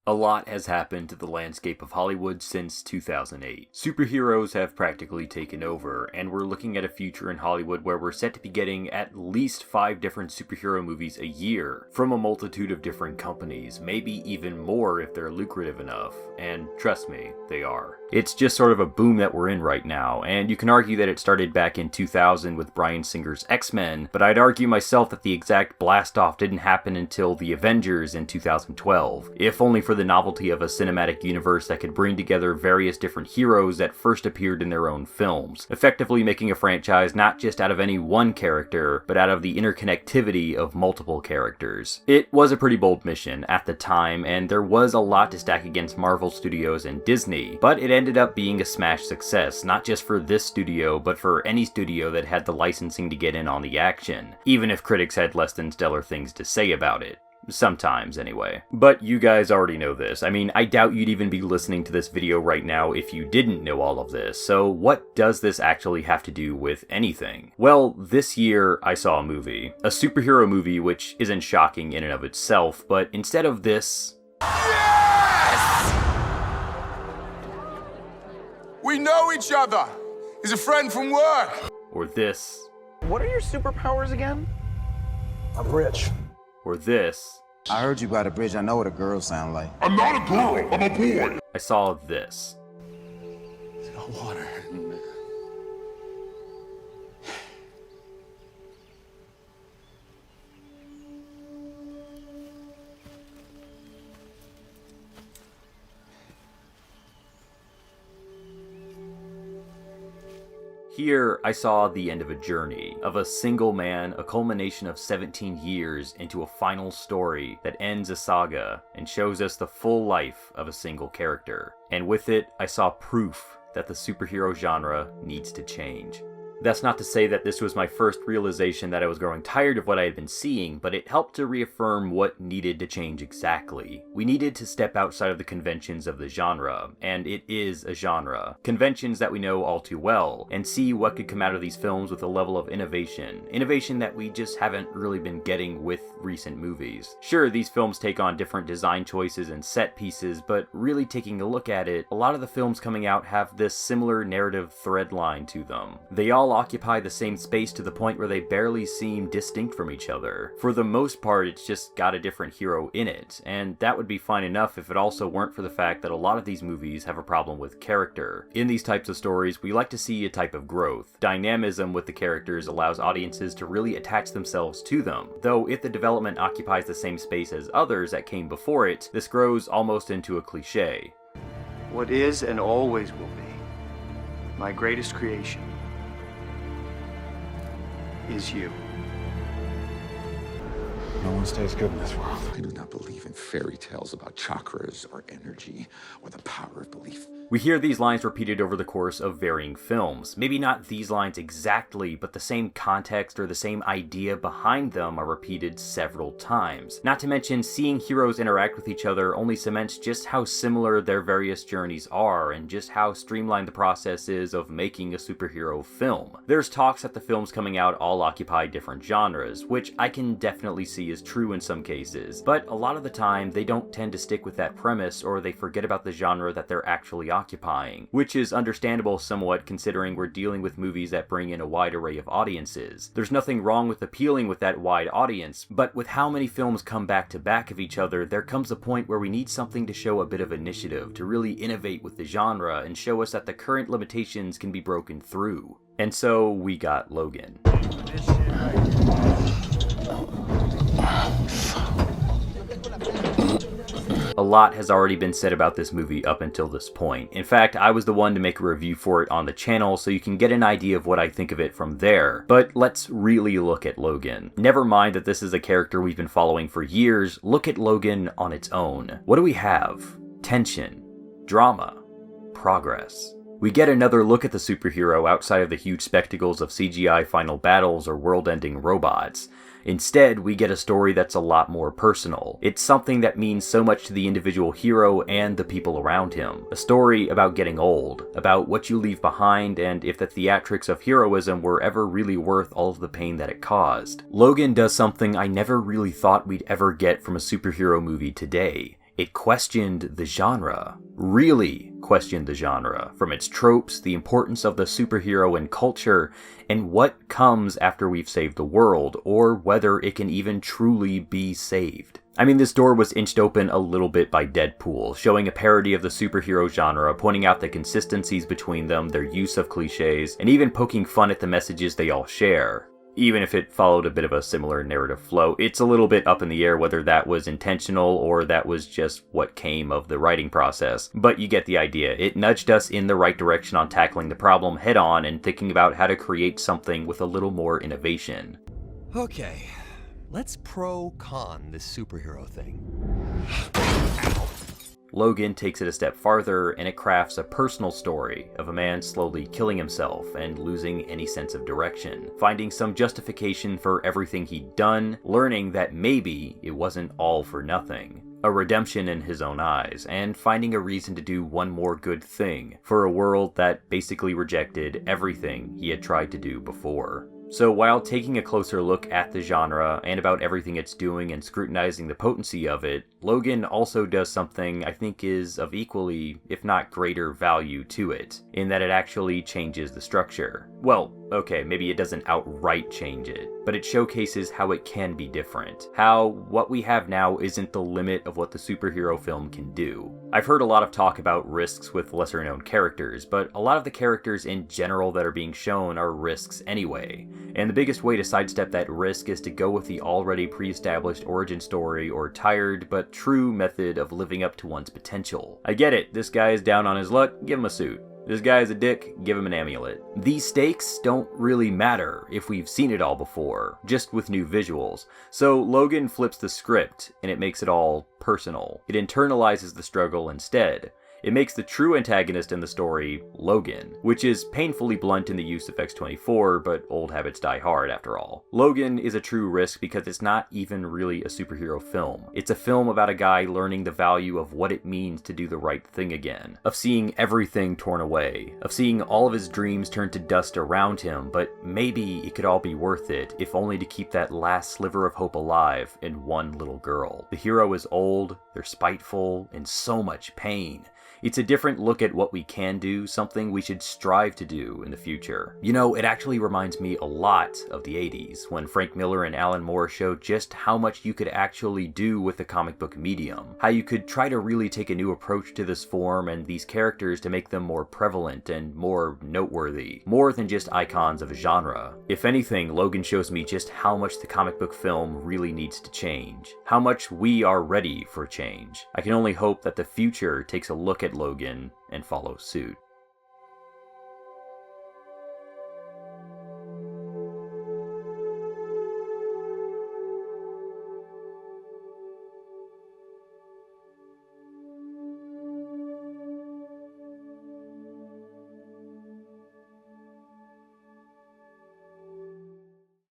A lot has happened to the landscape of Hollywood since 2008. Superheroes have practically taken over, and we're looking at a future in Hollywood where we're set to be getting at least 5 different superhero movies a year from a multitude of different companies, maybe even more if they're lucrative enough, and trust me, they are. It's just sort of a boom that we're in right now, and you can argue that it started back in 2000 with Bryan Singer's X-Men, but I'd argue myself that the exact blast-off didn't happen until The Avengers in 2012, if only for the novelty of a cinematic universe that could bring together various different heroes that first appeared in their own films, effectively making a franchise not just out of any one character, but out of the interconnectivity of multiple characters. It was a pretty bold mission at the time, and there was a lot to stack against Marvel Studios and Disney, but it ended up being a smash success, not just for this studio, but for any studio that had the licensing to get in on the action, even if critics had less than stellar things to say about it. Sometimes, anyway. But you guys already know this. I mean, I doubt you'd even be listening to this video right now if you didn't know all of this, so what does this actually have to do with anything? Well, this year I saw a movie. A superhero movie, which isn't shocking in and of itself, but instead of this... Yes! We know each other! He's a friend from work! Or this... What are your superpowers again? I'm rich. Or this... I heard you by the bridge. I know what a girl sound like. I'm not a girl, I'm a boy! I saw this. It's got water. Here, I saw the end of a journey, of a single man, a culmination of 17 years into a final story that ends a saga and shows us the full life of a single character. And with it, I saw proof that the superhero genre needs to change. That's not to say that this was my first realization that I was growing tired of what I had been seeing, but it helped to reaffirm what needed to change exactly. We needed to step outside of the conventions of the genre, and it is a genre. Conventions that we know all too well, and see what could come out of these films with a level of innovation. Innovation that we just haven't really been getting with recent movies. Sure, these films take on different design choices and set pieces, but really taking a look at it, a lot of the films coming out have this similar narrative thread line to them. They all occupy the same space to the point where they barely seem distinct from each other. For the most part, it's just got a different hero in it, and that would be fine enough if it also weren't for the fact that a lot of these movies have a problem with character. In these types of stories, we like to see a type of growth. Dynamism with the characters allows audiences to really attach themselves to them, though if the development occupies the same space as others that came before it, this grows almost into a cliche. What is and always will be my greatest creation is you. No one stays good in this world. I do not believe in fairy tales about chakras or energy or the power of belief. We hear these lines repeated over the course of varying films. Maybe not these lines exactly, but the same context or the same idea behind them are repeated several times. Not to mention, seeing heroes interact with each other only cements just how similar their various journeys are, and just how streamlined the process is of making a superhero film. There's talks that the films coming out all occupy different genres, which I can definitely see is true in some cases, but a lot of the time they don't tend to stick with that premise, or they forget about the genre that they're actually occupying, which is understandable somewhat considering we're dealing with movies that bring in a wide array of audiences. There's nothing wrong with appealing with that wide audience, but with how many films come back to back of each other, there comes a point where we need something to show a bit of initiative, to really innovate with the genre and show us that the current limitations can be broken through. And so we got Logan. A lot has already been said about this movie up until this point. In fact, I was the one to make a review for it on the channel, so you can get an idea of what I think of it from there. But let's really look at Logan. Never mind that this is a character we've been following for years, look at Logan on its own. What do we have? Tension, drama, progress. We get another look at the superhero outside of the huge spectacles of CGI final battles or world-ending robots. Instead, we get a story that's a lot more personal. It's something that means so much to the individual hero and the people around him. A story about getting old, about what you leave behind, and if the theatrics of heroism were ever really worth all of the pain that it caused. Logan does something I never really thought we'd ever get from a superhero movie today. It questioned the genre. Really questioned the genre, from its tropes, the importance of the superhero in culture, and what comes after we've saved the world, or whether it can even truly be saved. I mean, this door was inched open a little bit by Deadpool, showing a parody of the superhero genre, pointing out the consistencies between them, their use of cliches, and even poking fun at the messages they all share. Even if it followed a bit of a similar narrative flow, it's a little bit up in the air whether that was intentional or that was just what came of the writing process. But you get the idea. It nudged us in the right direction on tackling the problem head on and thinking about how to create something with a little more innovation. Okay, let's pro-con this superhero thing. Logan takes it a step farther, and it crafts a personal story of a man slowly killing himself and losing any sense of direction, finding some justification for everything he'd done, learning that maybe it wasn't all for nothing. A redemption in his own eyes, and finding a reason to do one more good thing for a world that basically rejected everything he had tried to do before. So while taking a closer look at the genre and about everything it's doing and scrutinizing the potency of it, Logan also does something I think is of equally, if not greater, value to it, in that it actually changes the structure. Well, okay, maybe it doesn't outright change it, but it showcases how it can be different. How what we have now isn't the limit of what the superhero film can do. I've heard a lot of talk about risks with lesser known characters, but a lot of the characters in general that are being shown are risks anyway. And the biggest way to sidestep that risk is to go with the already pre-established origin story or tired but true method of living up to one's potential. I get it, this guy is down on his luck, give him a suit. This guy is a dick, give him an amulet. These stakes don't really matter if we've seen it all before, just with new visuals. So Logan flips the script, and it makes it all personal. It internalizes the struggle instead. It makes the true antagonist in the story Logan, which is painfully blunt in the use of X-24, but old habits die hard after all. Logan is a true risk because it's not even really a superhero film. It's a film about a guy learning the value of what it means to do the right thing again, of seeing everything torn away, of seeing all of his dreams turn to dust around him, but maybe it could all be worth it, if only to keep that last sliver of hope alive in one little girl. The hero is old, they're spiteful, in so much pain. It's a different look at what we can do, something we should strive to do in the future. You know, it actually reminds me a lot of the 80s, when Frank Miller and Alan Moore showed just how much you could actually do with the comic book medium. How you could try to really take a new approach to this form and these characters to make them more prevalent and more noteworthy, more than just icons of a genre. If anything, Logan shows me just how much the comic book film really needs to change, how much we are ready for change. I can only hope that the future takes a look at Logan and follows suit.